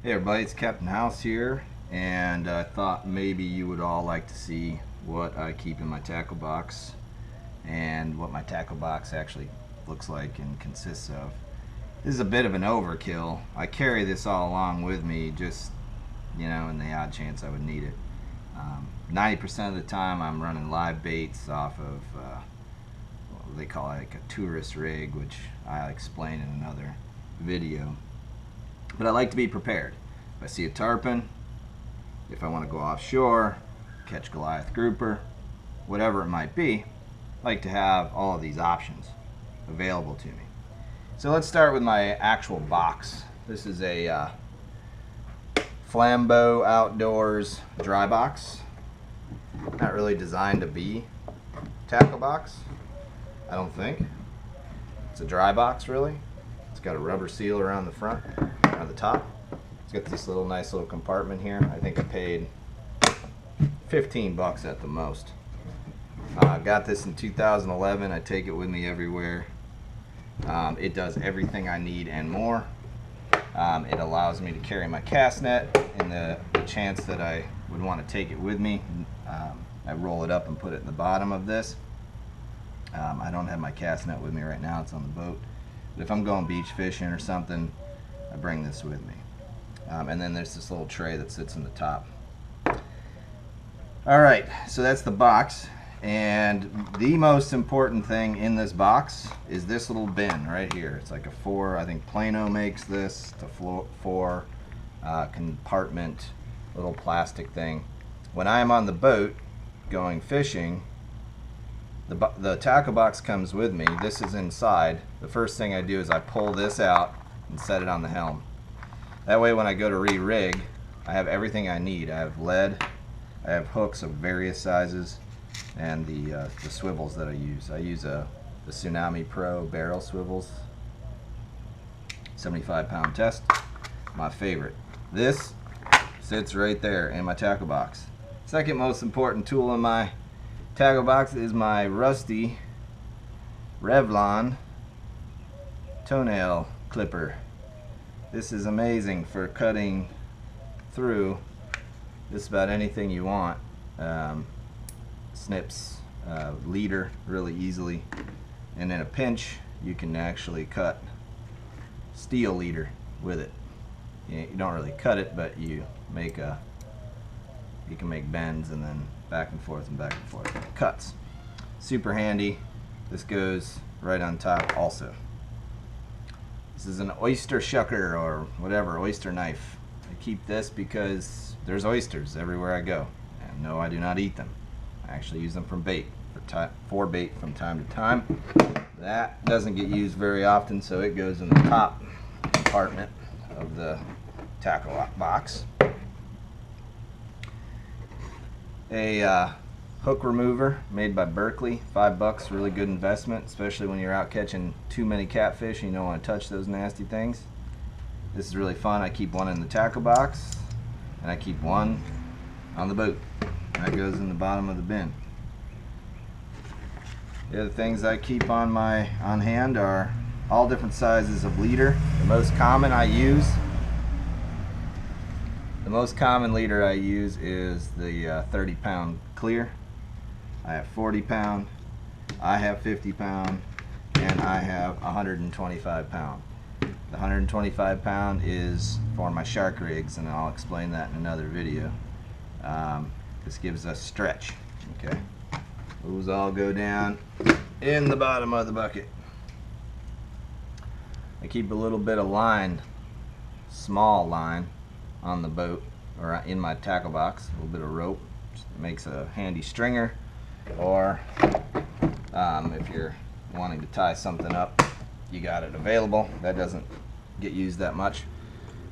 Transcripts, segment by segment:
Hey everybody, it's Captain House here, and I thought maybe you would all like to see what I keep in my tackle box and what my tackle box actually looks like and consists of. This is a bit of an overkill. I carry this all along with me just, in the odd chance I would need it. 90% of the time I'm running live baits off of what they call like a tourist rig, which I'll explain in another video. But I like to be prepared. If I see a tarpon, if I want to go offshore, catch Goliath grouper, whatever it might be, I like to have all of these options available to me. So let's start with my actual box. This is a Flambeau Outdoors dry box. Not really designed to be a tackle box, I don't think. It's a dry box, really. It's got a rubber seal around the front, around the top. It's got this nice little compartment here. I think I paid 15 bucks at the most. I got this in 2011. I take it with me everywhere. It does everything I need and more. It allows me to carry my cast net in the chance that I would want to take it with me. I roll it up and put it in the bottom of this. I don't have my cast net with me right now. It's on the boat. But if I'm going beach fishing or something, I bring this with me. And then there's this little tray that sits in the top. Alright, so that's the box. And the most important thing in this box is this little bin right here. It's like a I think Plano makes this. It's a 4 compartment little plastic thing. When I am on the boat going fishing, the tackle box comes with me. This is inside. The first thing I do is I pull this out and set it on the helm. That way when I go to re-rig, I have everything I need. I have lead, I have hooks of various sizes, and the swivels that I use. I use the Tsunami Pro barrel swivels, 75-pound test, my favorite. This sits right there in my tackle box. Second most important tool in my tackle box is my rusty Revlon toenail clipper. This is amazing for cutting through just about anything you want. Snips leader really easily, and in a pinch you can actually cut steel leader with it. You don't really cut it, but you can make bends and then back and forth and back and forth. It cuts. Super handy. This goes right on top also. This is an oyster shucker or whatever, oyster knife. I keep this because there's oysters everywhere I go. And no, I do not eat them. I actually use them for bait, for bait from time to time. That doesn't get used very often, so it goes in the top compartment of the tackle box. A hook remover made by Berkley, 5 bucks, really good investment, especially when you're out catching too many catfish and you don't want to touch those nasty things. This is really fun. I keep one in the tackle box and I keep one on the boat. That goes in the bottom of the bin. The other things I keep on hand are all different sizes of leader. The most common leader I use is the 30-pound clear. I have 40-pound, I have 50-pound, and I have 125-pound. The 125-pound is for my shark rigs, and I'll explain that in another video. This gives us stretch. Okay, those all go down in the bottom of the bucket. I keep a little bit of line, small line, on the boat or in my tackle box. A little bit of rope. Just makes a handy stringer, or if you're wanting to tie something up, you got it available. That doesn't get used that much.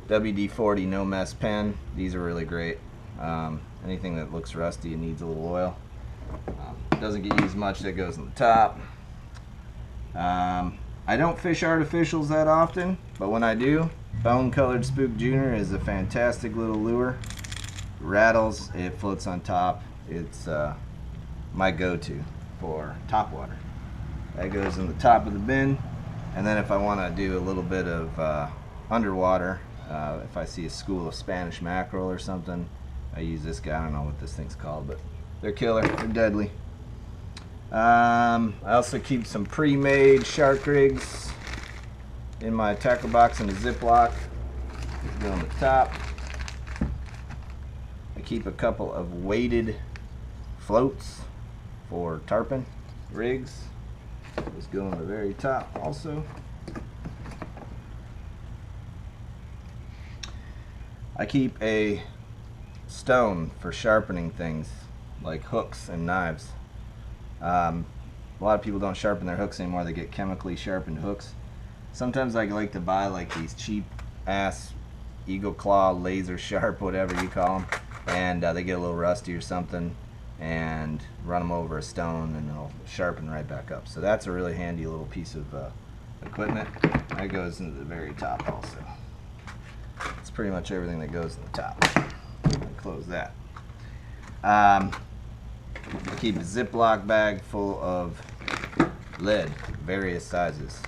WD-40 no mess pen. These are really great. Anything that looks rusty and needs a little oil. Doesn't get used much. That goes on the top. I don't fish artificials that often, but when I do, Bone Colored Spook Junior is a fantastic little lure. Rattles, it floats on top. It's my go-to for topwater. That goes in the top of the bin, and then if I want to do a little bit of underwater, If I see a school of Spanish mackerel or something, I use this guy. I don't know what this thing's called, but they're killer. They're deadly. I also keep some pre-made shark rigs in my tackle box in a Ziploc. Go on the top. I keep a couple of weighted floats for tarpon rigs. Those go on the very top also. I keep a stone for sharpening things like hooks and knives. A lot of people don't sharpen their hooks anymore. They get chemically sharpened hooks. Sometimes I like to buy like these cheap ass Eagle Claw laser sharp, whatever you call them, and they get a little rusty or something, and run them over a stone and they'll sharpen right back up. So that's a really handy little piece of equipment. That goes into the very top also. It's pretty much everything that goes in the top. Close that. Keep a Ziploc bag full of lead, various sizes,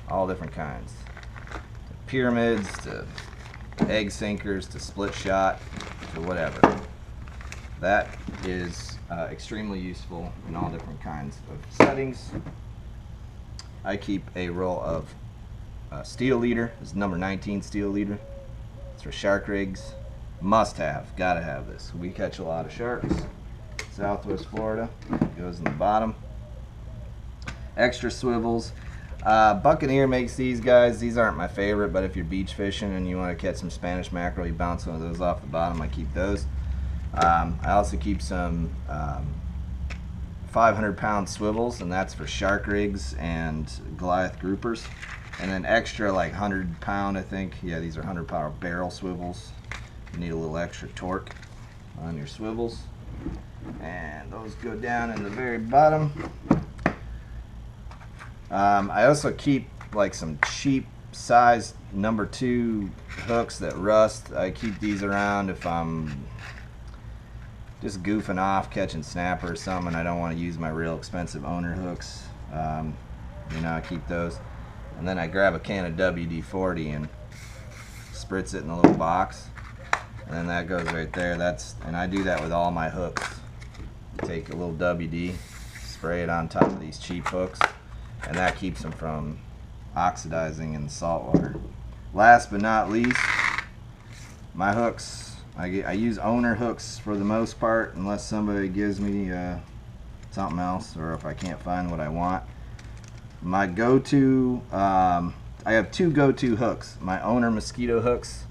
all different kinds. Pyramids to egg sinkers to split shot to whatever. That is extremely useful in all different kinds of settings. I keep a roll of steel leader. This is number 19 steel leader. It's for shark rigs. Must have, gotta have this. We catch a lot of sharks. Southwest Florida. Goes in the bottom. Extra swivels. Buccaneer makes these guys. These aren't my favorite, but if you're beach fishing and you want to catch some Spanish mackerel, you bounce one of those off the bottom. I keep those. I also keep some 500-pound swivels, and that's for shark rigs and Goliath groupers. And then extra, like 100-pound, I think. Yeah, these are 100-pound barrel swivels. You need a little extra torque on your swivels. And those go down in the very bottom. I also keep like some cheap sized number 2 hooks that rust. I keep these around if I'm just goofing off catching snapper or something and I don't want to use my real expensive owner hooks. You know, I keep those. And then I grab a can of WD-40 and spritz it in a little box. And then that goes right there. And I do that with all my hooks. Take a little WD, spray it on top of these cheap hooks, and that keeps them from oxidizing in the salt water. Last but not least, my hooks. I use owner hooks for the most part, unless somebody gives me something else, or if I can't find what I want. My go-to, I have 2 go-to hooks. My owner mosquito hooks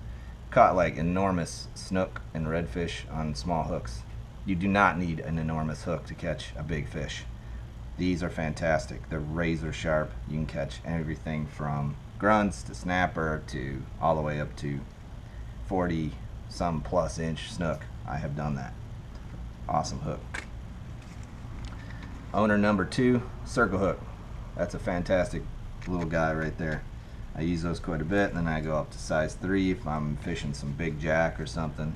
caught like enormous snook and redfish on small hooks. You do not need an enormous hook to catch a big fish. These are fantastic. They're razor sharp. You can catch everything from grunts to snapper to all the way up to 40 some plus inch snook. I have done that. Awesome hook. Owner number 2, circle hook. That's a fantastic little guy right there. I use those quite a bit, and then I go up to size 3 if I'm fishing some big jack or something.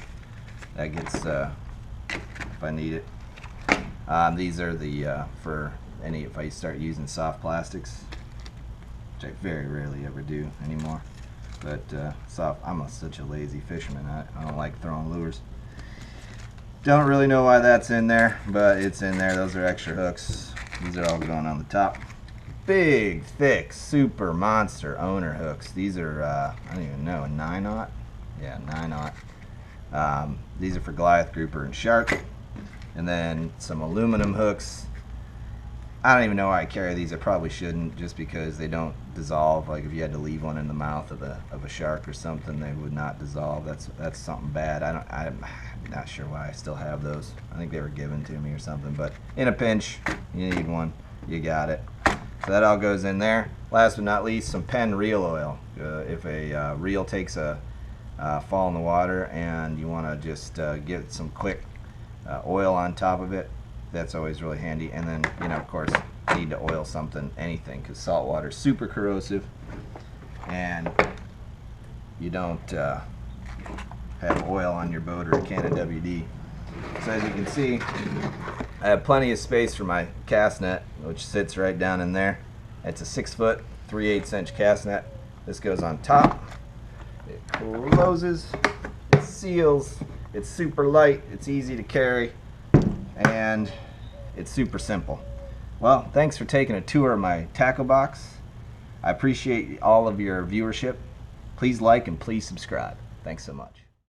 That gets if I need it. These are the for any if I start using soft plastics, which I very rarely ever do anymore. But I'm such a lazy fisherman. I don't like throwing lures. Don't really know why that's in there, but it's in there. Those are extra hooks. These are all going on the top. Big, thick, super monster owner hooks. These are I don't even know, a 9/0? Yeah, 9/0. These are for Goliath grouper and shark. And then some aluminum hooks. I don't even know why I carry these. I probably shouldn't, just because they don't dissolve. Like if you had to leave one in the mouth of a shark or something, they would not dissolve. That's something bad. I'm not sure why I still have those. I think they were given to me or something. But in a pinch, you need one. You got it. So that all goes in there. Last but not least, some Penn reel oil. If a reel takes a fall in the water and you want to just get some quick oil on top of it, that's always really handy. And then, you know, of course, you need to oil something, anything, because salt water is super corrosive, and you don't have oil on your boat or a can of WD. So as you can see, I have plenty of space for my cast net, which sits right down in there. It's a 6 foot 3/8 inch cast net. This goes on top. It closes, it seals, it's super light, it's easy to carry, and it's super simple. Well, thanks for taking a tour of my tackle box. I appreciate all of your viewership. Please like and please subscribe. Thanks so much.